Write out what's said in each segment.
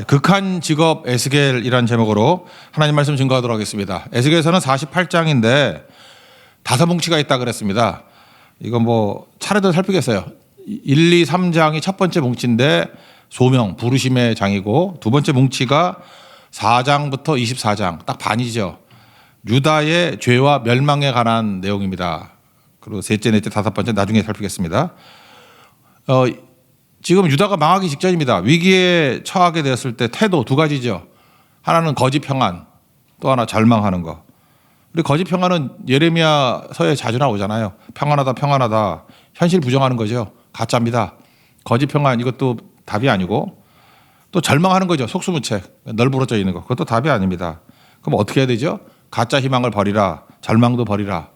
극한 직업 에스겔이라는 제목으로 하나님 말씀 증거하도록 하겠습니다. 에스겔에서는 48장인데 5뭉치가 있다 그랬습니다. 이거 뭐 차례대로 살피겠어요. 1, 2, 3장이 첫 번째 뭉치인데 소명, 부르심의 장이고, 두 번째 뭉치가 4장부터 24장, 딱 반이죠. 유다의 죄와 멸망에 관한 내용입니다. 그리고 셋째, 넷째, 다섯 번째 나중에 살피겠습니다. 지금 유다가 망하기 직전입니다. 위기에 처하게 되었을 때 태도 두 가지죠. 하나는 거짓 평안, 또 하나 절망하는 거. 우리 거짓 평안은 예레미야서에 자주 나오잖아요. 평안하다, 평안하다. 현실 부정하는 거죠. 가짜입니다. 거짓 평안, 이것도 답이 아니고, 또 절망하는 거죠. 속수무책, 널브러져 있는 거. 그것도 답이 아닙니다. 그럼 어떻게 해야 되죠? 가짜 희망을 버리라, 절망도 버리라.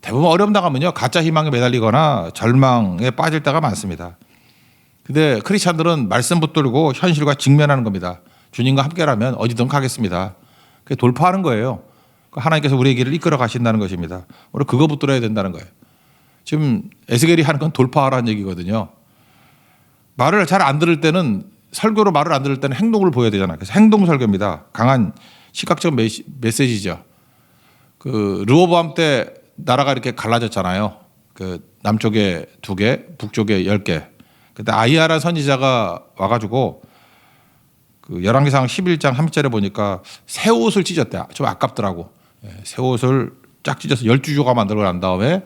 대부분 어려움 당하면요, 가짜 희망에 매달리거나 절망에 빠질 때가 많습니다. 근데 크리스찬들은 말씀 붙들고 현실과 직면하는 겁니다. 주님과 함께라면 어디든 가겠습니다. 그게 돌파하는 거예요. 하나님께서 우리의 길을 이끌어 가신다는 것입니다. 우리 그거 붙들어야 된다는 거예요. 지금 에스겔이 하는 건 돌파하라는 얘기거든요. 말을 잘 안 들을 때는, 설교로 말을 안 들을 때는 행동을 보여야 되잖아요. 그래서 행동 설교입니다. 강한 시각적 메시지죠. 그 르호보암 때 나라가 이렇게 갈라졌잖아요. 그 남쪽에 2개, 북쪽에 10개. 그때 아이야라는 선지자가 와가지고 그 열왕기상 11장 3절에 보니까 새 옷을 찢었대. 좀 아깝더라고. 새 옷을 쫙 찢어서 12조각 만들고 난 다음에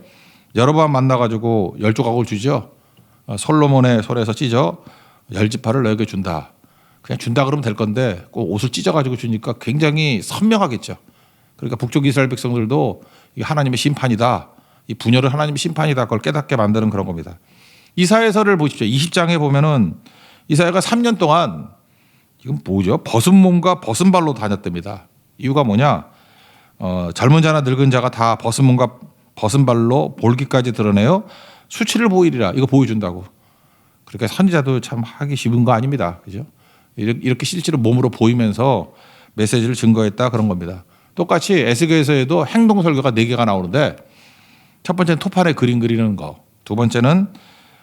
여로보암 만나가지고 10조각을 주죠. 솔로몬의 손에서 찢어 10지파를 너에게 준다. 그냥 준다 그러면 될 건데 꼭 옷을 찢어가지고 주니까 굉장히 선명하겠죠. 그러니까 북쪽 이스라엘 백성들도 이 하나님의 심판이다. 이 분열은 하나님의 심판이다. 그걸 깨닫게 만드는 그런 겁니다. 이사야서를 보십시오. 20장에 보면은 이사야가 3년 동안 이건 뭐죠? 벗은 몸과 벗은 발로 다녔답니다. 이유가 뭐냐? 젊은 자나 늙은 자가 다 벗은 몸과 벗은 발로 볼기까지 드러내요. 수치를 보이리라. 이거 보여준다고. 그러니까 선지자도 참 하기 쉬운 거 아닙니다. 그죠? 이렇게 실제로 몸으로 보이면서 메시지를 증거했다 그런 겁니다. 똑같이 에스겔서에도 행동 설교가 4개가 나오는데, 첫 번째는 토판에 그림 그리는 거, 두 번째는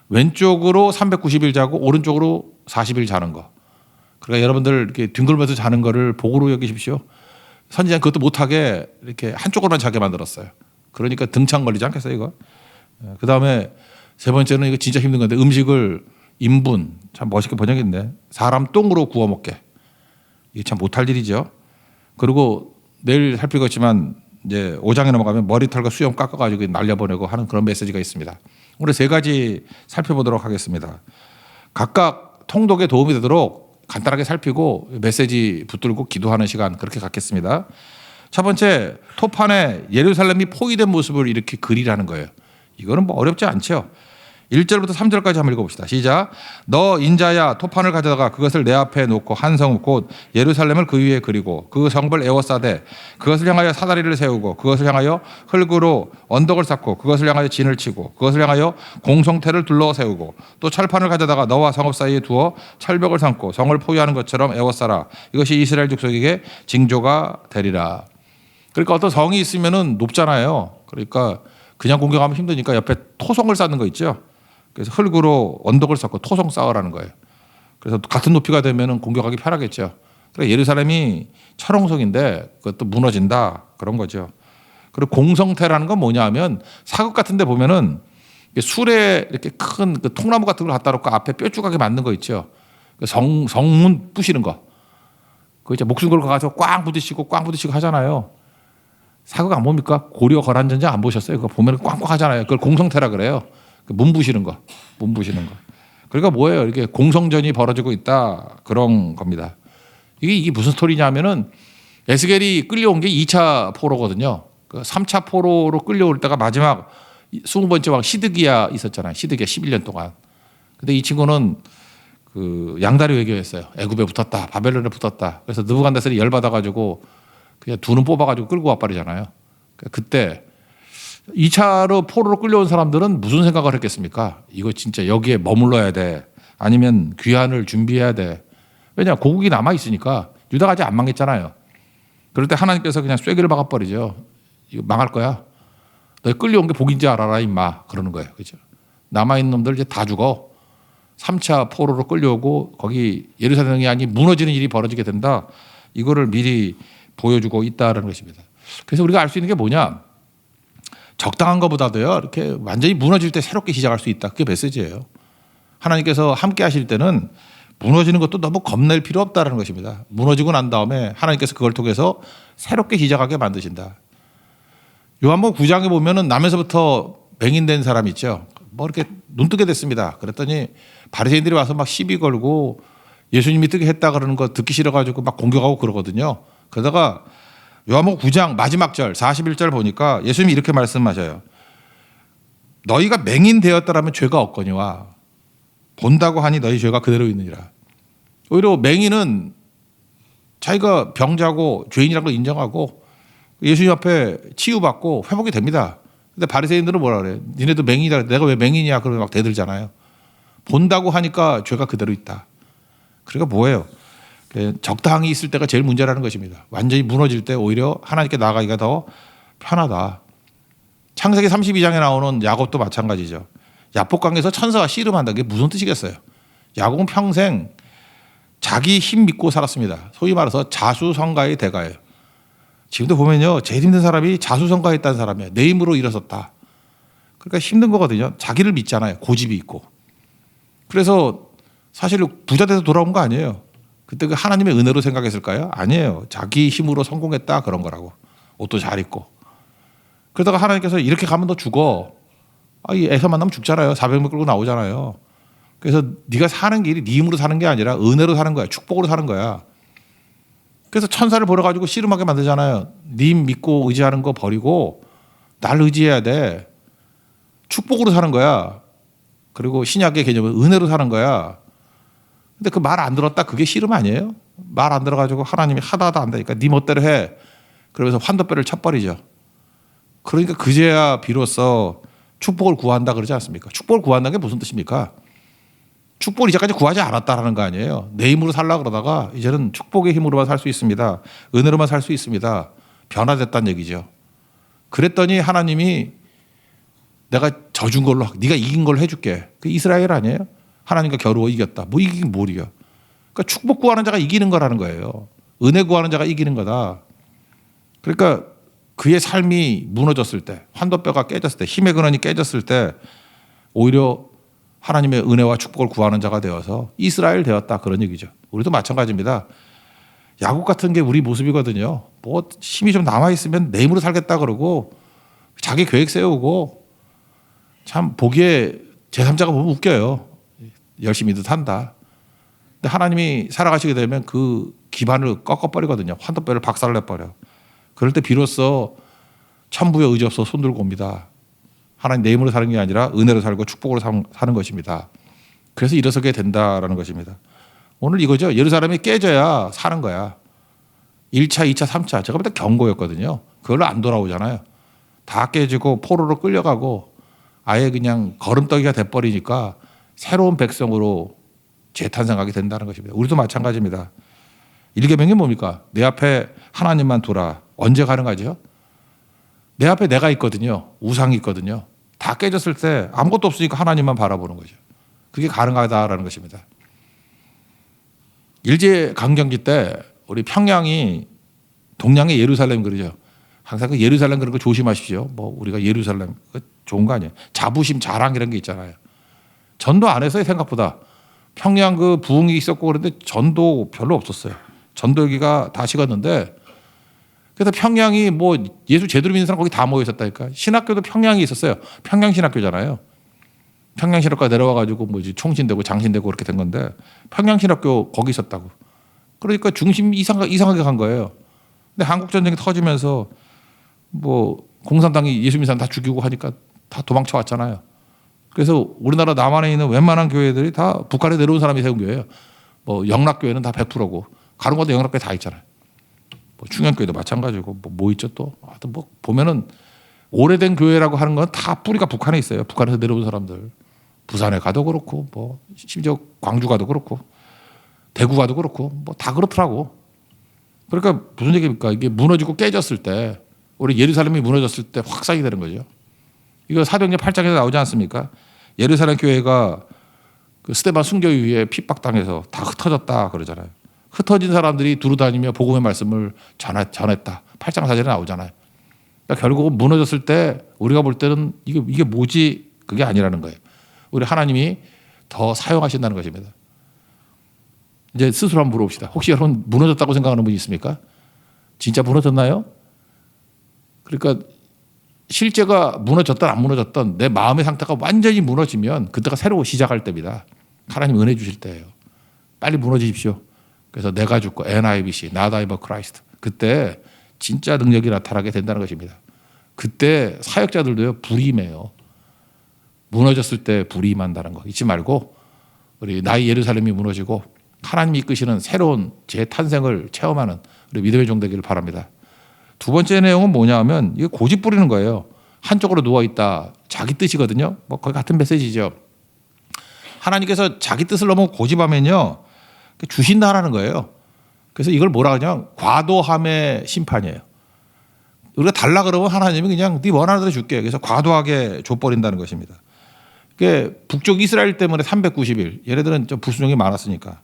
왼쪽으로 390일 자고 오른쪽으로 40일 자는 거. 그러니까 여러분들 이렇게 뒹굴면서 자는 거를 복으로 여기십시오. 선지자는 그것도 못하게 이렇게 한쪽으로만 자게 만들었어요. 그러니까 등창 걸리지 않겠어요, 이거? 그 다음에 세 번째는 이거 진짜 힘든 건데, 음식을 인분, 참 멋있게 번역했네. 사람 똥으로 구워 먹게. 이게 참 못할 일이죠. 그리고 내일 살피겠지만 이제 5장에 넘어가면 머리털과 수염 깎아가지고 날려보내고 하는 그런 메시지가 있습니다. 오늘 3가지 살펴보도록 하겠습니다. 각각 통독에 도움이 되도록 간단하게 살피고 메시지 붙들고 기도하는 시간 그렇게 갖겠습니다. 첫 번째, 토판에 예루살렘이 포위된 모습을 이렇게 그리라는 거예요. 이거는 뭐 어렵지 않죠. 1절부터 3절까지 한번 읽어봅시다. 시작. 너 인자야, 토판을 가져다가 그것을 내 앞에 놓고 한 성 곧 예루살렘을 그 위에 그리고 그 성을 에워싸되 그것을 향하여 사다리를 세우고 그것을 향하여 흙으로 언덕을 쌓고 그것을 향하여 진을 치고 그것을 향하여 공성태를 둘러 세우고 또 철판을 가져다가 너와 성읍 사이에 두어 철벽을 삼고 성을 포위하는 것처럼 에워싸라. 이것이 이스라엘 족속에게 징조가 되리라. 그러니까 어떤 성이 있으면은 높잖아요. 그러니까 그냥 공격하면 힘드니까 옆에 토성을 쌓는 거 있죠. 그래서 흙으로 언덕을 쌓고 토성 쌓으라는 거예요. 그래서 같은 높이가 되면 공격하기 편하겠죠. 그래서 예루살렘이 철옹성인데 그것도 무너진다 그런 거죠. 그리고 공성태라는 건 뭐냐 하면 사극 같은 데 보면은 술에 이렇게 큰 그 통나무 같은 걸 갖다 놓고 앞에 뾰족하게 만든 거 있죠. 성문 부시는 거. 그거 이제 목숨 걸고 가서 꽝 부딪히고 하잖아요. 사극 안 봅니까? 고려 거란전쟁 안 보셨어요? 그거 보면 꽝꽝 하잖아요. 그걸 공성태라 그래요. 문 부시는 거. 그러니까 뭐예요? 이렇게 공성전이 벌어지고 있다. 그런 겁니다. 이게 무슨 스토리냐면은 에스겔이 끌려온 게 2차 포로거든요. 그 3차 포로로 끌려올 때가 마지막 20번째 왕 시드기야 있었잖아요. 시드기야 11년 동안. 근데 이 친구는 그 양다리 외교했어요. 애굽에 붙었다. 바벨론에 붙었다. 그래서 느부갓네살이 열받아가지고 그냥 두 눈 뽑아가지고 끌고 와버리잖아요. 그때 2차로 포로로 끌려온 사람들은 무슨 생각을 했겠습니까? 이거 진짜 여기에 머물러야 돼. 아니면 귀환을 준비해야 돼. 왜냐? 고국이 남아있으니까. 유다가 아직 안 망했잖아요. 그럴 때 하나님께서 그냥 쐐기를 박아버리죠. 이거 망할 거야. 너 끌려온 게 복인지 알아라 임마. 그러는 거예요. 그죠? 남아있는 놈들 이제 다 죽어. 3차 포로로 끌려오고 거기 예루살렘이 아닌 무너지는 일이 벌어지게 된다. 이거를 미리 보여주고 있다는 것입니다. 그래서 우리가 알 수 있는 게 뭐냐? 적당한 것보다도요, 이렇게 완전히 무너질 때 새롭게 시작할 수 있다. 그게 메시지예요. 하나님께서 함께 하실 때는 무너지는 것도 너무 겁낼 필요 없다는 것입니다. 무너지고 난 다음에 하나님께서 그걸 통해서 새롭게 시작하게 만드신다. 요한복음 9장에 보면은 남에서부터 맹인된 사람 있죠. 뭐 이렇게 눈뜨게 됐습니다. 그랬더니 바리새인들이 와서 막 시비 걸고 예수님이 뜨게 했다 그러는 거 듣기 싫어가지고 막 공격하고 그러거든요. 그러다가 요한복음 9장 마지막 절 41절 보니까 예수님이 이렇게 말씀하셔요. 너희가 맹인 되었더라면 죄가 없거니와 본다고 하니 너희 죄가 그대로 있느니라. 오히려 맹인은 자기가 병자고 죄인이라는 걸 인정하고 예수님 앞에 치유받고 회복이 됩니다. 근데 바리새인들은 뭐라 그래요? 니네도 맹인이다. 내가 왜 맹인이야? 그러면 막 대들잖아요. 본다고 하니까 죄가 그대로 있다. 그러니까 뭐예요? 적당히 있을 때가 제일 문제라는 것입니다. 완전히 무너질 때 오히려 하나님께 나가기가 더 편하다. 창세기 32장에 나오는 야곱도 마찬가지죠. 야복강에서 천사가 씨름한다. 그게 무슨 뜻이겠어요? 야곱은 평생 자기 힘 믿고 살았습니다. 소위 말해서 자수성가의 대가예요. 지금도 보면요, 제일 힘든 사람이 자수성가했다는 사람이에요. 내 힘으로 일어섰다. 그러니까 힘든 거거든요. 자기를 믿잖아요. 고집이 있고. 그래서 사실 부자 돼서 돌아온 거 아니에요. 그때 그 하나님의 은혜로 생각했을까요? 아니에요. 자기 힘으로 성공했다 그런 거라고. 옷도 잘 입고. 그러다가 하나님께서 이렇게 가면 너 죽어. 이 애서 만나면 죽잖아요. 400명 끌고 나오잖아요. 그래서 네가 사는 길이 네 힘으로 사는 게 아니라 은혜로 사는 거야. 축복으로 사는 거야. 그래서 천사를 보러 가지고 씨름하게 만들잖아요. 네 믿고 의지하는 거 버리고 날 의지해야 돼. 축복으로 사는 거야. 그리고 신약의 개념은 은혜로 사는 거야. 근데 그 말 안 들었다 그게 씨름 아니에요? 말 안 들어가지고 하나님이 하다 안 되니까 네 멋대로 해. 그러면서 환도뼈를 쳐버리죠. 그러니까 그제야 비로소 축복을 구한다 그러지 않습니까? 축복을 구한다는 게 무슨 뜻입니까? 축복을 이제까지 구하지 않았다라는 거 아니에요. 내 힘으로 살려고 그러다가 이제는 축복의 힘으로만 살 수 있습니다. 은혜로만 살 수 있습니다. 변화됐다는 얘기죠. 그랬더니 하나님이 내가 져준 걸로 네가 이긴 걸로 해줄게. 그 이스라엘 아니에요? 하나님과 겨루어 이겼다. 뭐 이기긴 뭘 이겨. 그러니까 축복 구하는 자가 이기는 거라는 거예요. 은혜 구하는 자가 이기는 거다. 그러니까 그의 삶이 무너졌을 때, 환도뼈가 깨졌을 때, 힘의 근원이 깨졌을 때 오히려 하나님의 은혜와 축복을 구하는 자가 되어서 이스라엘 되었다. 그런 얘기죠. 우리도 마찬가지입니다. 야곱 같은 게 우리 모습이거든요. 뭐 힘이 좀 남아있으면 내 힘으로 살겠다 그러고 자기 계획 세우고 참 보기에 제3자가 보면 웃겨요. 열심히도 산다. 근데 하나님이 살아가시게 되면 그 기반을 꺾어버리거든요. 환도뼈를 박살내버려. 그럴 때 비로소 천부의 의지 없어 손들고 옵니다. 하나님 내 힘으로 사는 게 아니라 은혜로 살고 축복으로 사는 것입니다. 그래서 일어서게 된다라는 것입니다. 오늘 이거죠. 예루살렘이 깨져야 사는 거야. 1차, 2차, 3차. 제가 볼 때 경고였거든요. 그걸로 안 돌아오잖아요. 다 깨지고 포로로 끌려가고 아예 그냥 걸음더기가 돼버리니까 새로운 백성으로 재탄생하게 된다는 것입니다. 우리도 마찬가지입니다. 일계명이 뭡니까? 내 앞에 하나님만 두라. 언제 가능하죠? 내 앞에 내가 있거든요. 우상이 있거든요. 다 깨졌을 때 아무것도 없으니까 하나님만 바라보는 거죠. 그게 가능하다라는 것입니다. 일제강점기 때 우리 평양이 동양의 예루살렘 그러죠. 항상 그 예루살렘 그런 거 조심하십시오. 뭐 우리가 예루살렘 좋은 거 아니에요. 자부심, 자랑 이런 게 있잖아요. 전도 안 했어요. 생각보다. 평양 그 부흥이 있었고 그런데 전도 별로 없었어요. 전도기가 다 식었는데 그래서 평양이 뭐 예수 제대로 믿는 사람 거기 다 모여 있었다니까. 신학교도 평양이 있었어요. 평양신학교잖아요. 평양신학교가 내려와가지고 뭐지 총신되고 장신되고 그렇게 된 건데 평양신학교 거기 있었다고. 그러니까 중심 이상하게 간 거예요. 근데 한국전쟁이 터지면서 뭐 공산당이 예수 믿는 사람 다 죽이고 하니까 다 도망쳐 왔잖아요. 그래서 우리나라 남한에 있는 웬만한 교회들이 다 북한에 내려온 사람이 세운 교회예요. 뭐 영락교회는 다 100%고 가는 곳도 영락교회 다 있잖아요. 뭐 충현교회도 마찬가지고 뭐 있죠 또. 하여튼 뭐 보면은 오래된 교회라고 하는 건 다 뿌리가 북한에 있어요. 북한에서 내려온 사람들. 부산에 가도 그렇고 뭐 심지어 광주 가도 그렇고 대구 가도 그렇고 뭐 다 그렇더라고. 그러니까 무슨 얘기입니까? 이게 무너지고 깨졌을 때 우리 예루살렘이 무너졌을 때 확산이 되는 거죠. 이거 사도행전 8장에서 나오지 않습니까? 예루살렘 교회가 그 스데반 순교 이후에 핍박당해서 다 흩어졌다 그러잖아요. 흩어진 사람들이 두루다니며 복음의 말씀을 전했다. 8장 4절에 나오잖아요. 그러니까 결국은 무너졌을 때 우리가 볼 때는 이게 뭐지? 그게 아니라는 거예요. 우리 하나님이 더 사용하신다는 것입니다. 이제 스스로 한번 물어봅시다. 혹시 여러분 무너졌다고 생각하는 분이 있습니까? 진짜 무너졌나요? 그러니까 실제가 무너졌든 안 무너졌든 내 마음의 상태가 완전히 무너지면 그때가 새로 시작할 때입니다. 하나님 은혜 주실 때예요. 빨리 무너지십시오. 그래서 내가 죽고 NIBC, Not I but Christ. 그때 진짜 능력이 나타나게 된다는 것입니다. 그때 사역자들도요 불임해요. 무너졌을 때 불임한다는 거 잊지 말고 우리 나의 예루살렘이 무너지고 하나님이 이끄시는 새로운 재탄생을 체험하는 우리 믿음의 종 되기를 바랍니다. 두 번째 내용은 뭐냐면 이게 고집 부리는 거예요. 한쪽으로 누워있다. 자기 뜻이거든요. 뭐 거의 같은 메시지죠. 하나님께서 자기 뜻을 너무 고집하면요 주신다라는 거예요. 그래서 이걸 뭐라 하냐 과도함의 심판이에요. 우리가 달라 그러면 하나님이 그냥 네 원하는 대로 줄게. 그래서 과도하게 줘버린다는 것입니다. 그게 북쪽 이스라엘 때문에 390일 얘네들은 좀 불순종이 많았으니까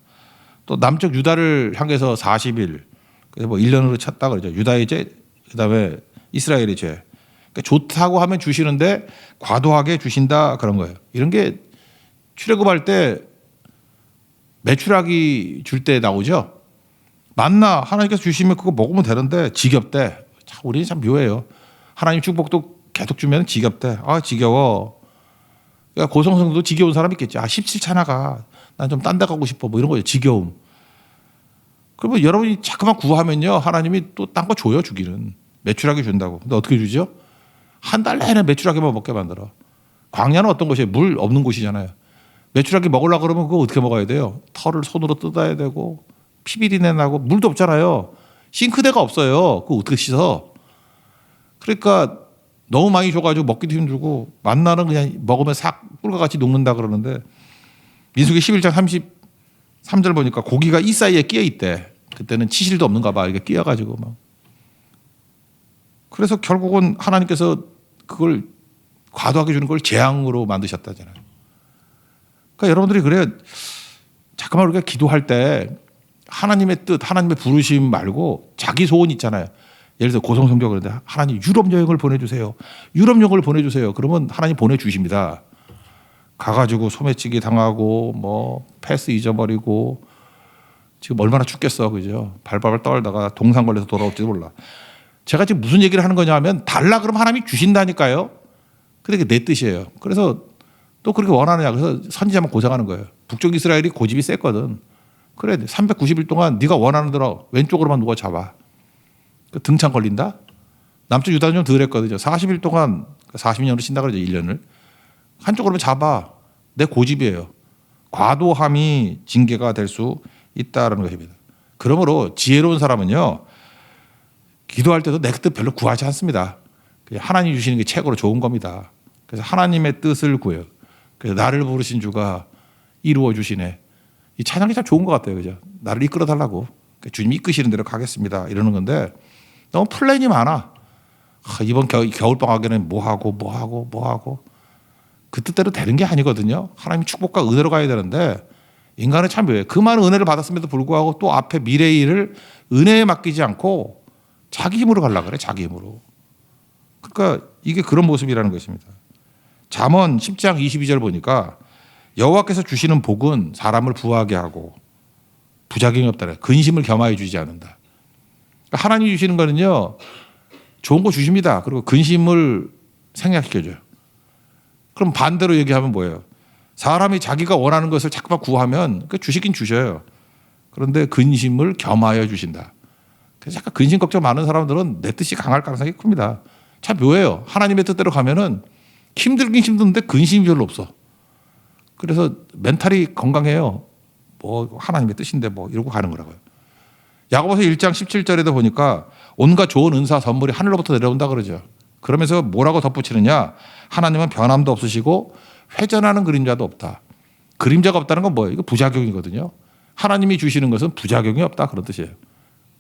또 남쪽 유다를 향해서 40일 그래서 뭐 1년으로 쳤다 그러죠. 유다의 죄 그다음에 이스라엘의 죄. 그러니까 좋다고 하면 주시는데 과도하게 주신다 그런 거예요. 이런 게 출애굽할 때 메추라기 줄 때 나오죠. 만나 하나님께서 주시면 그거 먹으면 되는데 지겹대. 참 우리는 참 묘해요. 하나님 축복도 계속 주면 지겹대. 아 지겨워. 그러니까 고성성도 지겨운 사람 있겠지. 아 17차나가 난 좀 딴 데 가고 싶어. 뭐 이런 거예요. 지겨움. 그러면 여러분이 자꾸만 구하면요 하나님이 또 딴 거 줘요. 주기는 메추라기 준다고. 근데 어떻게 주죠? 한 달 내내 메추라기만 먹게 만들어. 광야는 어떤 곳이에요? 물 없는 곳이잖아요. 메추라기 먹으려고 그러면 그거 어떻게 먹어야 돼요? 털을 손으로 뜯어야 되고 피비린내 나고 물도 없잖아요. 싱크대가 없어요. 그거 어떻게 씻어? 그러니까 너무 많이 줘가지고 먹기도 힘들고 만나는 그냥 먹으면 싹 꿀과 같이 녹는다 그러는데 민수기 11장 33절 보니까 고기가 이 사이에 끼어 있대. 그때는 치실도 없는가 봐. 이게 끼어가지고 막. 그래서 결국은 하나님께서 그걸 과도하게 주는 걸 재앙으로 만드셨다잖아요. 그러니까 여러분들이 그래요. 잠깐만 우리가 기도할 때 하나님의 뜻, 하나님의 부르심 말고 자기 소원 있잖아요. 예를 들어서 고성성교 그런데 하나님 유럽 여행을 보내주세요. 유럽 여행을 보내주세요. 그러면 하나님 보내주십니다. 가가지고 소매치기 당하고 뭐 패스 잊어버리고 지금 얼마나 죽겠어. 그죠? 발발발 떨다가 동상 걸려서 돌아올지도 몰라. 제가 지금 무슨 얘기를 하는 거냐 하면 달라 그러면 하나님이 주신다니까요. 근데 그게 내 뜻이에요. 그래서 또 그렇게 원하느냐. 그래서 선지자만 고생하는 거예요. 북쪽 이스라엘이 고집이 셌거든. 그래 390일 동안 네가 원하는 대로 왼쪽으로만 누가 잡아. 등창 걸린다. 남쪽 유다는 좀 덜 했거든요. 40일 동안 40년으로 친다 그러죠. 1년을. 한쪽으로만 잡아. 내 고집이에요. 과도함이 징계가 될 수 있다는 것입니다. 그러므로 지혜로운 사람은요. 기도할 때도 내 뜻 별로 구하지 않습니다. 하나님 주시는 게 최고로 좋은 겁니다. 그래서 하나님의 뜻을 구해요. 그래서 나를 부르신 주가 이루어 주시네. 이 찬양이 참 좋은 것 같아요. 그죠? 나를 이끌어 달라고. 주님이 이끄시는 대로 가겠습니다. 이러는 건데 너무 플랜이 많아. 이번 겨울방학에는 뭐 하고 그 뜻대로 되는 게 아니거든요. 하나님 축복과 은혜로 가야 되는데 인간은 참 묘해. 그 많은 은혜를 받았음에도 불구하고 또 앞에 미래의 일을 은혜에 맡기지 않고 자기 힘으로 가려고 그래. 자기 힘으로. 그러니까 이게 그런 모습이라는 것입니다. 잠언 10장 22절 보니까 여호와께서 주시는 복은 사람을 부하게 하고 부작용이 없다. 근심을 겸하여 주지 않는다. 그러니까 하나님이 주시는 거는요. 좋은 거 주십니다. 그리고 근심을 생략시켜줘요. 그럼 반대로 얘기하면 뭐예요? 사람이 자기가 원하는 것을 자꾸만 구하면 주시긴 주셔요. 그런데 근심을 겸하여 주신다. 그래서 약간 근심 걱정 많은 사람들은 내 뜻이 강할 가능성이 큽니다. 참 묘해요. 하나님의 뜻대로 가면은 힘들긴 힘든데 근심이 별로 없어. 그래서 멘탈이 건강해요. 뭐 하나님의 뜻인데 뭐 이러고 가는 거라고요. 야고보서 1장 17절에도 보니까 온갖 좋은 은사 선물이 하늘로부터 내려온다 그러죠. 그러면서 뭐라고 덧붙이느냐? 하나님은 변함도 없으시고 회전하는 그림자도 없다. 그림자가 없다는 건 뭐예요? 이거 부작용이거든요. 하나님이 주시는 것은 부작용이 없다 그런 뜻이에요.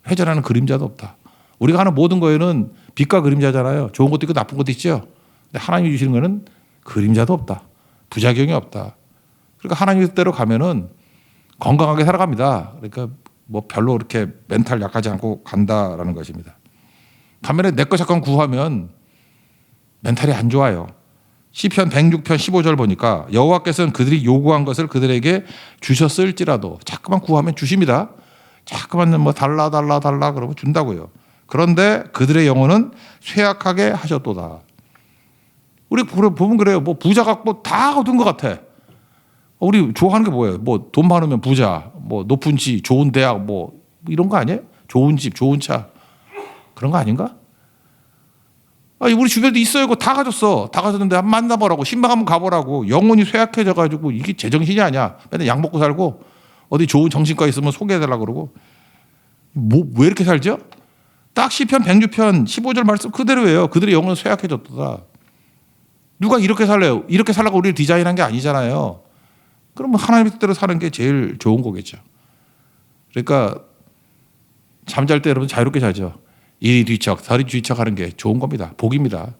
회전하는 그림자도 없다. 우리가 하는 모든 거에는 빛과 그림자잖아요. 좋은 것도 있고 나쁜 것도 있죠. 근데 하나님이 주시는 거는 그림자도 없다. 부작용이 없다. 그러니까 하나님의 뜻대로 가면은 건강하게 살아갑니다. 그러니까 뭐 별로 그렇게 멘탈 약하지 않고 간다라는 것입니다. 반면에 내 거 잠깐 구하면 멘탈이 안 좋아요. 시편 106편 15절 보니까 여호와께서는 그들이 요구한 것을 그들에게 주셨을지라도 자꾸만 구하면 주십니다. 자꾸만 뭐 달라 그러면 준다고요. 그런데 그들의 영혼은 쇠약하게 하셨도다. 우리 보면 그래요. 뭐 부자 갖고 다 얻은 것 같아. 우리 좋아하는 게 뭐예요? 뭐 돈 많으면 부자, 뭐 높은 집, 좋은 대학, 뭐 이런 거 아니에요? 좋은 집, 좋은 차 그런 거 아닌가? 아니, 우리 주변에도 있어요. 그거 다 가졌어. 다 가졌는데 한번 만나보라고, 신방 한번 가보라고. 영혼이 쇠약해져가지고 이게 제정신이 아니야. 맨날 약 먹고 살고 어디 좋은 정신과 있으면 소개해달라고 그러고. 뭐 왜 이렇게 살죠? 딱 시편 106편 15절 말씀 그대로예요. 그들의 영혼은 쇠약해졌다. 누가 이렇게 살래요? 이렇게 살라고 우리를 디자인한 게 아니잖아요. 그럼 하나님의 뜻대로 사는 게 제일 좋은 거겠죠. 그러니까 잠잘 때 여러분 자유롭게 자죠. 이리 뒤척 저리 뒤척 하는 게 좋은 겁니다. 복입니다.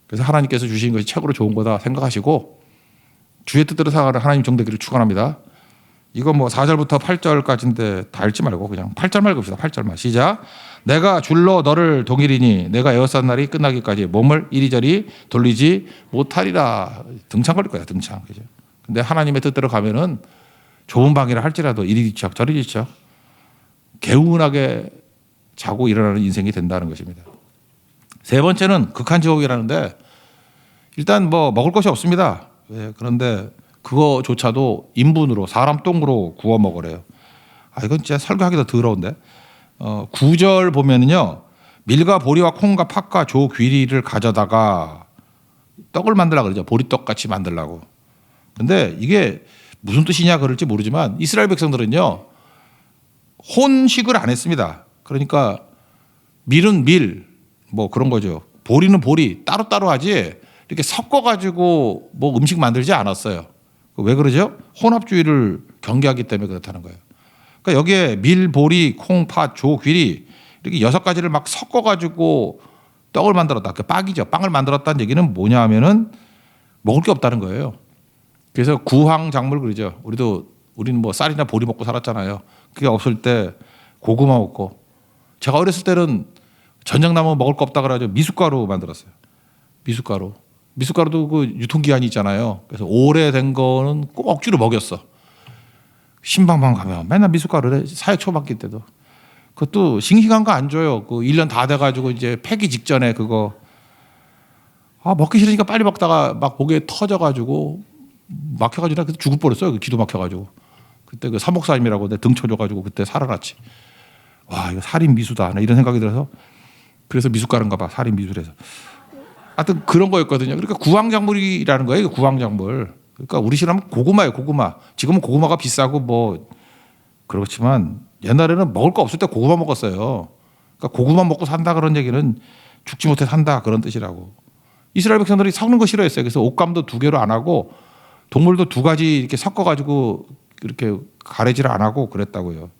그래서 하나님께서 주신 것이 최고로 좋은 거다 생각하시고 주의 뜻대로 살아가는 하나님 정되기를 축원합니다. 이거 뭐 4절부터 8절까지인데 다 읽지 말고 그냥 8절만 읽읍시다. 8절만 시작. 내가 줄로 너를 동일이니 내가 에워싼 날이 끝나기까지 몸을 이리저리 돌리지 못하리라. 등창 걸릴 거야. 등창. 그죠? 근데 하나님의 뜻대로 가면은 좋은 방이라 할지라도 이리 뒤척 저리 뒤척 개운하게 자고 일어나는 인생이 된다는 것입니다. 세 번째는 극한 지옥이라는데 일단 뭐 먹을 것이 없습니다. 그런데 그거조차도 인분으로 사람 똥으로 구워 먹으래요. 이건 진짜 설교하기도 더러운데. 9절 보면은요. 밀과 보리와 콩과 팥과 조 귀리를 가져다가 떡을 만들라 그러죠. 보리떡 같이 만들라고. 근데 이게 무슨 뜻이냐 그럴지 모르지만 이스라엘 백성들은요. 혼식을 안 했습니다. 그러니까 밀은 밀, 뭐 그런 거죠. 보리는 보리, 따로따로 하지 이렇게 섞어가지고 뭐 음식 만들지 않았어요. 왜 그러죠? 혼합주의를 경계하기 때문에 그렇다는 거예요. 그러니까 여기에 밀, 보리, 콩, 팥, 조, 귀리 이렇게 6가지를 막 섞어가지고 떡을 만들었다. 그 빵이죠. 빵을 만들었다는 얘기는 뭐냐 하면은 먹을 게 없다는 거예요. 그래서 구황작물 그러죠. 우리는 뭐 쌀이나 보리 먹고 살았잖아요. 그게 없을 때 고구마 먹고 제가 어렸을 때는 전쟁 나면 먹을 거 없다 그래가지고 미숫가루 만들었어요. 미숫가루도 그 유통기한이 있잖아요. 그래서 오래된 거는 꼭 억지로 먹였어. 신방방 가면 맨날 미숫가루래. 사회 초반기 때도. 그것도 싱싱한 거 안 줘요. 그 1년 다 돼가지고 이제 폐기 직전에 그거. 먹기 싫으니까 빨리 먹다가 막 목에 터져가지고 막혀가지고 그때 죽을 뻔했어요. 그 기도 막혀가지고. 그때 그 사목사님이라고 내 등 쳐줘가지고 그때 살아났지. 와, 이거 살인 미수다. 이런 생각이 들어서 그래서 미숫가루인가 봐. 살인 미술에서. 하여튼 그런 거였거든요. 그러니까 구황작물이라는 거예요. 구황작물. 그러니까 우리 시라면 고구마예요. 고구마. 지금은 고구마가 비싸고 뭐 그렇지만 옛날에는 먹을 거 없을 때 고구마 먹었어요. 그러니까 고구마 먹고 산다 그런 얘기는 죽지 못해 산다 그런 뜻이라고. 이스라엘 백성들이 섞는 거 싫어했어요. 그래서 옷감도 2개로 안 하고 동물도 2가지 이렇게 섞어가지고 이렇게 가래질 안 하고 그랬다고요.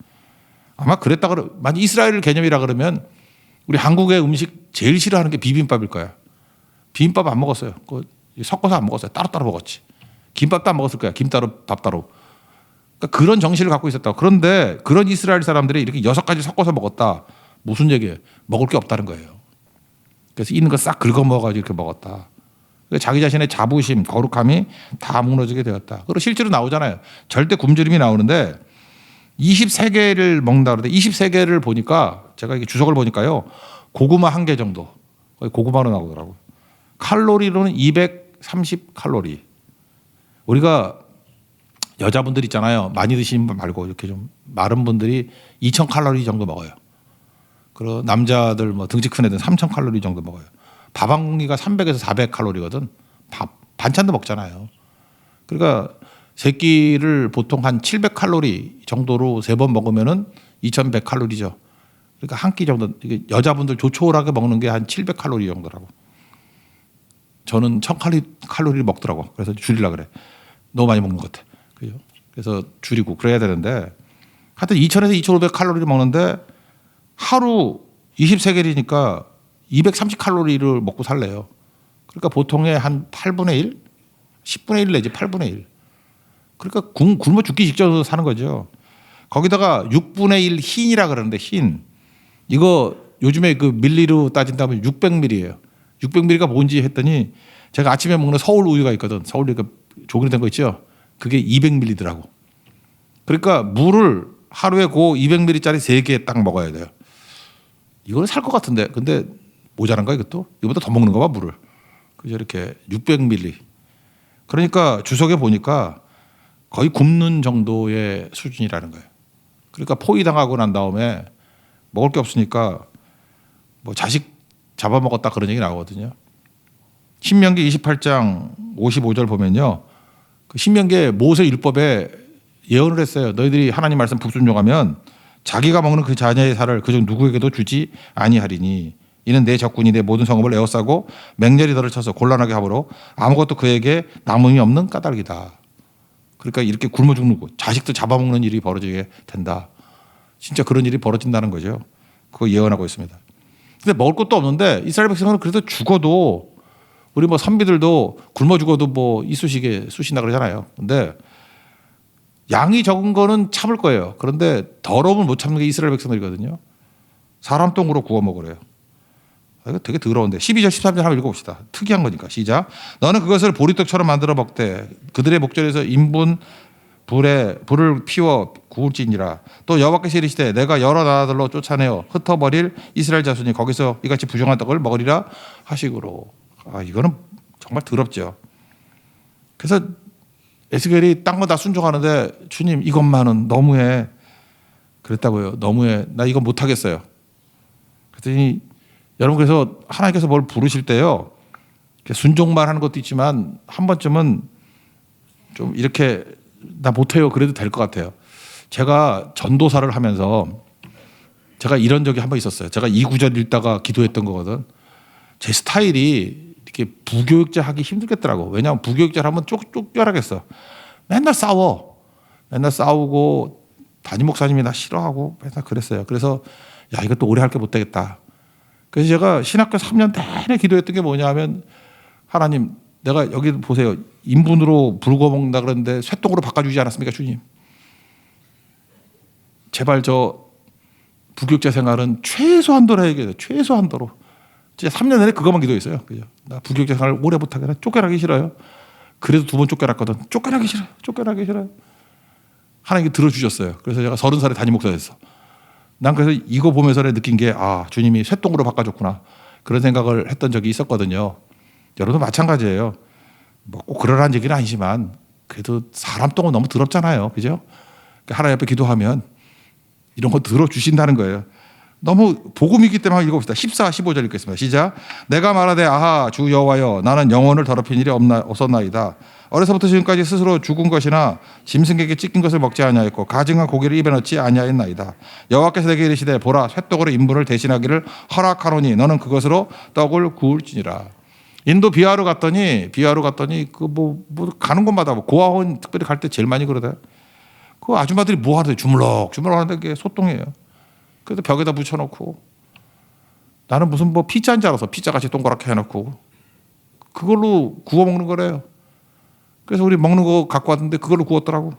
아마 그랬다 만약 이스라엘 개념이라 그러면 우리 한국의 음식 제일 싫어하는 게 비빔밥일 거야. 비빔밥 안 먹었어요. 섞어서 안 먹었어요. 따로따로 먹었지. 김밥도 안 먹었을 거야. 김 따로 밥 따로. 그러니까 그런 정신을 갖고 있었다고. 그런데 그런 이스라엘 사람들이 이렇게 6가지 섞어서 먹었다. 무슨 얘기예요? 먹을 게 없다는 거예요. 그래서 있는 거 싹 긁어 먹어가지고 이렇게 먹었다. 그러니까 자기 자신의 자부심, 거룩함이 다 무너지게 되었다. 그리고 실제로 나오잖아요. 절대 굶주림이 나오는데 23개를 먹는다 그러는데 23개를 보니까 제가 이게 주석을 보니까요. 고구마 1개 정도. 거의 고구마로 나오더라고요. 칼로리로는 230 칼로리. 우리가 여자분들 있잖아요. 많이 드시는 분 말고 이렇게 좀 마른 분들이 2,000 칼로리 정도 먹어요. 그리고 남자들 뭐 등치 큰 애들은 3,000 칼로리 정도 먹어요. 밥 한 공기가 300에서 400 칼로리거든. 밥 반찬도 먹잖아요. 그러니까 세 끼를 보통 한 700 칼로리 정도로 3번 먹으면은 2,100 칼로리죠. 그러니까 한 끼 정도. 이게 여자분들 조촐하게 먹는 게 한 700 칼로리 정도라고. 저는 1,000 칼로리를 먹더라고. 그래서 줄이려 그래. 너무 많이 먹는 것 같아. 그죠? 그래서 줄이고 그래야 되는데 하여튼 2,000에서 2,500 칼로리를 먹는데 하루 23개리니까 230 칼로리를 먹고 살래요. 그러니까 보통의 한 8분의 1? 10분의 1 내지 8분의 1. 그러니까 굶어 죽기 직전으로 사는 거죠. 거기다가 6분의 1 흰이라 그러는데 흰. 이거 요즘에 그 밀리로 따진다면 600ml예요. 600ml가 뭔지 했더니 제가 아침에 먹는 서울 우유가 있거든. 서울 우유가 조기로 된 거 있죠. 그게 200ml더라고. 그러니까 물을 하루에 그 200ml짜리 3개 딱 먹어야 돼요. 이거는 살 것 같은데. 근데 모자란가 이것도? 이거보다 더 먹는 거 봐 물을. 그죠 이렇게 600ml. 그러니까 주석에 보니까 거의 굶는 정도의 수준이라는 거예요. 그러니까 포위당하고 난 다음에 먹을 게 없으니까 뭐 자식 잡아먹었다 그런 얘기 나오거든요. 신명기 28장 55절 보면요. 그 신명기의 모세 율법에 예언을 했어요. 너희들이 하나님 말씀 불순종하면 자기가 먹는 그 자녀의 살을 그중 누구에게도 주지 아니하리니 이는 내 적군이 내 모든 성읍을 에워싸고 맹렬히 너를 쳐서 곤란하게 하므로 아무것도 그에게 남음이 없는 까닭이다. 그러니까 이렇게 굶어 죽는 거, 자식도 잡아먹는 일이 벌어지게 된다. 진짜 그런 일이 벌어진다는 거죠. 그거 예언하고 있습니다. 근데 먹을 것도 없는데 이스라엘 백성은 그래도 죽어도 우리 뭐 선비들도 굶어 죽어도 뭐 이쑤시개 쑤신다 그러잖아요. 근데 양이 적은 거는 참을 거예요. 그런데 더러움을 못 참는 게 이스라엘 백성들이거든요. 사람 똥으로 구워 먹으래요. 이거 되게 더러운데 12절 13절 한번 읽어봅시다. 특이한 거니까 시작. 너는 그것을 보리떡처럼 만들어 먹되 그들의 목전에서 인분 불을 피워 구울지니라. 또 여호와께서 이르시되 내가 여러 나라들로 쫓아내어 흩어버릴 이스라엘 자손이 거기서 이같이 부정한 떡을 먹으리라 하시고로. 이거는 정말 더럽죠. 그래서 에스겔이 딴 거 다 순종하는데 주님 이것만은 너무해. 그랬다고요. 너무해. 나 이거 못하겠어요. 그랬더니 여러분 그래서 하나님께서 뭘 부르실 때요. 순종만 하는 것도 있지만 한 번쯤은 좀 이렇게 나 못해요. 그래도 될 것 같아요. 제가 전도사를 하면서 제가 이런 적이 한 번 있었어요. 제가 이 구절 읽다가 기도했던 거거든. 제 스타일이 이렇게 부교육자 하기 힘들겠더라고. 왜냐하면 부교육자를 하면 쫓겨나겠어. 맨날 싸워. 맨날 싸우고 담임 목사님이 나 싫어하고 맨날 그랬어요. 그래서 야 이것도 오래 할 게 못 되겠다. 그래서 제가 신학교 3년 내내 기도했던 게 뭐냐면 하나님 내가 여기 보세요. 인분으로 불고 먹는다 그러는데 쇠똥으로 바꿔주지 않았습니까 주님. 제발 저 부교육자 생활은 최소한도로 해야겠어요. 최소한도로. 진짜 3년 내내 그것만 기도했어요. 그죠? 나 부교육자 생활 오래 못하게 쫓겨나기 싫어요. 그래도 2번 쫓겨났거든. 쫓겨나기 싫어요. 쫓겨나기 싫어요. 하나님께 들어주셨어요. 그래서 제가 30살에 담임 목사 됐어. 난 그래서 이거 보면서 느낀 게 주님이 쇠똥으로 바꿔줬구나. 그런 생각을 했던 적이 있었거든요. 여러분도 마찬가지예요. 뭐 꼭 그러라는 얘기는 아니지만 그래도 사람 똥은 너무 더럽잖아요. 그죠? 하나님 앞에 기도하면 이런 거 들어주신다는 거예요. 너무 복음이기 때문에 읽어봅시다. 14, 15절 읽겠습니다. 시작. 내가 말하되 아하 주 여호와여 나는 영혼을 더럽힌 일이 없었나이다. 어려서부터 지금까지 스스로 죽은 것이나 짐승에게 찢긴 것을 먹지 아니하였고 가증한 고기를 입에 넣지 아니하였나이다. 여호와께서 내게 이르시되 보라 쇠떡으로 인분을 대신하기를 허락하노니 너는 그것으로 떡을 구울지니라. 인도 비하로 갔더니 그 뭐 가는 곳마다 고아원 특별히 갈 때 제일 많이 그러대. 그 아줌마들이 뭐 하는데 주물럭 하는데 그게 소똥이에요. 그래서 벽에다 붙여놓고 나는 무슨 뭐 피자인 줄 알아서 피자같이 동그랗게 해놓고 그걸로 구워 먹는 거래요. 그래서 우리 먹는 거 갖고 왔는데 그걸로 구웠더라고.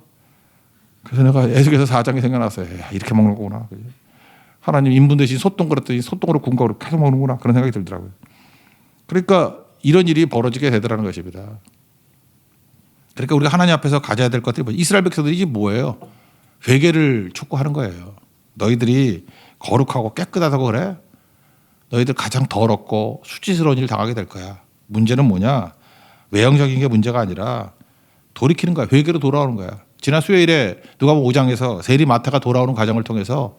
그래서 내가 에스겔서 4장이 생각났어요. 야, 이렇게 먹는 거구나. 하나님 인분 대신 소똥 그랬더니 소똥으로 구운 거로 계속 먹는구나. 그런 생각이 들더라고요. 그러니까 이런 일이 벌어지게 되더라는 것입니다. 그러니까 우리가 하나님 앞에서 가져야 될 것들이 이스라엘 백성들이 이게 뭐예요? 회개를 촉구하는 거예요. 너희들이 거룩하고 깨끗하다고 그래? 너희들 가장 더럽고 수치스러운 일을 당하게 될 거야. 문제는 뭐냐? 외형적인 게 문제가 아니라 돌이키는 거야. 회개로 돌아오는 거야. 지난 수요일에 누가복음 5장에서 세리 마태가 돌아오는 과정을 통해서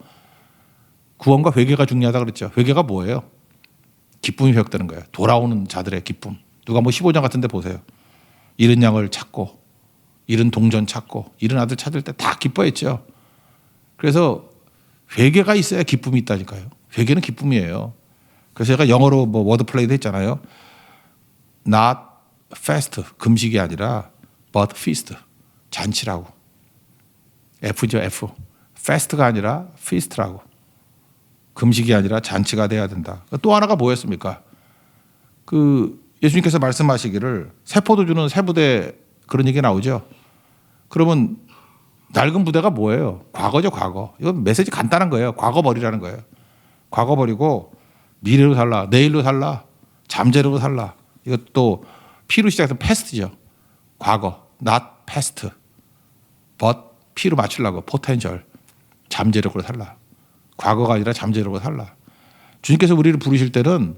구원과 회개가 중요하다 그랬죠. 회개가 뭐예요? 기쁨이 회복되는 거예요. 돌아오는 자들의 기쁨. 누가복음 15장 같은 데 보세요. 잃은 양을 찾고 잃은 동전 찾고 잃은 아들 찾을 때 다 기뻐했죠. 그래서 회개가 있어야 기쁨이 있다니까요. 회개는 기쁨이에요. 그래서 제가 영어로 뭐 워드 플레이도 했잖아요. Not fast, 금식이 아니라 but feast, 잔치라고. F죠, F. fast가 아니라 feast라고. 금식이 아니라 잔치가 돼야 된다. 또 하나가 뭐였습니까? 그 예수님께서 말씀하시기를 세포도 주는 세부대 그런 얘기 나오죠. 그러면 낡은 부대가 뭐예요? 과거죠, 과거. 이건 메시지 간단한 거예요. 과거 버리라는 거예요. 과거 버리고 미래로 살라, 내일로 살라, 잠재력으로 살라. 이것도 P로 시작해서 패스트죠. 과거, not past, but P로 맞추려고 potential, 잠재력으로 살라. 과거가 아니라 잠재력으로 살라. 주님께서 우리를 부르실 때는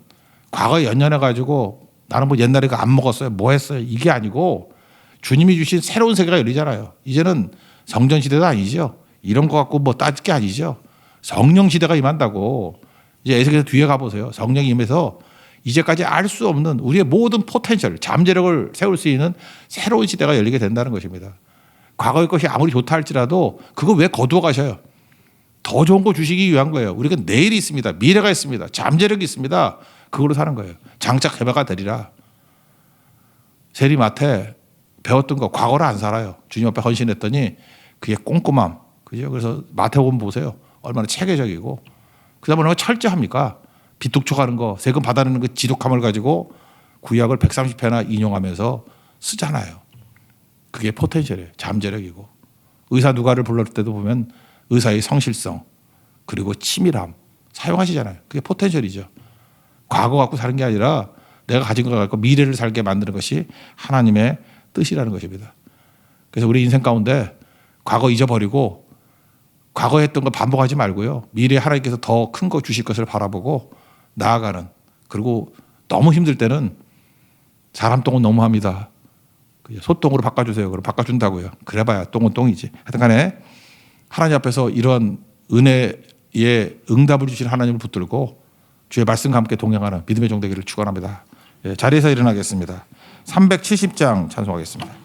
과거에 연연해 가지고 나는 뭐 옛날에 안 먹었어요, 뭐 했어요, 이게 아니고 주님이 주신 새로운 세계가 열리잖아요. 이제는 성전 시대도 아니죠. 이런 거 갖고 뭐 따질 게 아니죠. 성령 시대가 임한다고. 이제 에스겔서 뒤에 가보세요. 성령이 임해서 이제까지 알 수 없는 우리의 모든 포텐셜, 잠재력을 세울 수 있는 새로운 시대가 열리게 된다는 것입니다. 과거의 것이 아무리 좋다 할지라도 그거 왜 거두어 가셔요? 더 좋은 거 주시기 위한 거예요. 우리가 내일이 있습니다. 미래가 있습니다. 잠재력이 있습니다. 그걸로 사는 거예요. 장차 개바가 되리라. 세리마태 배웠던 거 과거를 안 살아요. 주님 앞에 헌신했더니 그게 꼼꼼함. 그죠? 그래서 마태복음 보세요. 얼마나 체계적이고. 그다음에 얼마나 철저합니까? 비뚝촉하는 거, 세금 받아내는 그 지독함을 가지고 구약을 130회나 인용하면서 쓰잖아요. 그게 포텐셜이에요. 잠재력이고. 의사 누가를 불렀을 때도 보면 의사의 성실성 그리고 치밀함 사용하시잖아요. 그게 포텐셜이죠. 과거 갖고 사는 게 아니라 내가 가진 걸 갖고 미래를 살게 만드는 것이 하나님의 뜻이라는 것입니다. 그래서 우리 인생 가운데 과거 잊어버리고 과거에 했던 거 반복하지 말고요. 미래에 하나님께서 더 큰 거 주실 것을 바라보고 나아가는. 그리고 너무 힘들 때는 사람 똥은 너무합니다. 소똥으로 바꿔주세요. 그럼 바꿔준다고요. 그래봐야 똥은 똥이지. 하여튼 간에 하나님 앞에서 이런 은혜의 응답을 주신 하나님을 붙들고 주의 말씀과 함께 동행하는 믿음의 종 되기를 축원합니다. 예, 자리에서 일어나겠습니다. 370장 찬송하겠습니다.